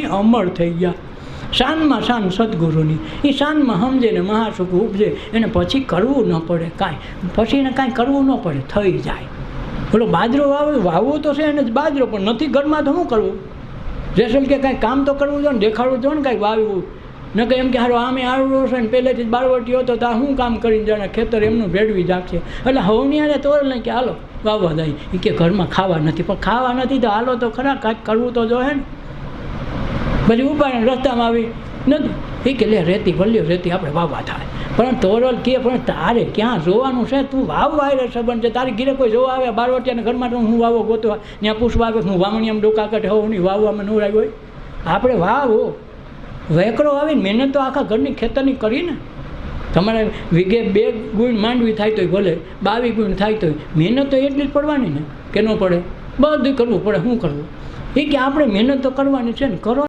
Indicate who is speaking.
Speaker 1: અમર થઈ ગયા. શાનમાં શાન સદગુરુની, એ શાનમાં સમજે ને મહાસુખ ઉપજે, એને પછી કરવું ન પડે કાંઈ, પછી એને કાંઈ કરવું ન પડે, થઈ જાય. બોલો બાજરો વાવવો તો છે એને બાજરો, પણ નથી ઘરમાં તો શું કરવું? જેસલ કે કાંઈ કામ તો કરવું જોઈએ ને, દેખાડવું જોઈએ ને કાંઈક વાવ્યું. ન કે એમ કે હારો આમે આવડો છે ને પહેલેથી જ બારવટીયો હતો તો આ શું કામ કરીને જાણે ખેતર એમનું ભેળવી જાગશે. એટલે હવની આને તોર નહીં કે હાલો વાવવા દઈ, એ કે ઘરમાં ખાવા નથી, પણ ખાવા નથી તો હાલો તો ખરા, કાંઈક કરવું તો જોઈએ ને. પછી ઉપાડીને રસ્તામાં આવી નથી એ કે લે રેતી વળ્યો, રેતી આપણે વાવવા થાય. પણ તોરલ કે પણ તારે ક્યાં જોવાનું છે? તું વાવવા આવે સંબંધ છે, તારી ઘીરે કોઈ જોવા આવે બારવટિયાને ઘરમાં તો હું વાવો ગોતવા ત્યાં પૂછવા આવે, હું વાવણીયામ ડોકા કાઢે હોવ નહીં વાવવામાં ન રાખ્યું હોય. આપણે વાવો વેકરો આવીને મહેનત તો આખા ઘરની ખેતરની કરીને. તમારે વીઘે 2 ગુણ માંડવી થાય તોય ભલે, 22 ગુણ થાય તોય મહેનત તો એટલી જ પડવાની ને, કે ન પડે? બધું કરવું પડે. શું કરવું? એ કે આપણે મહેનત તો કરવાની છે ને, કરો.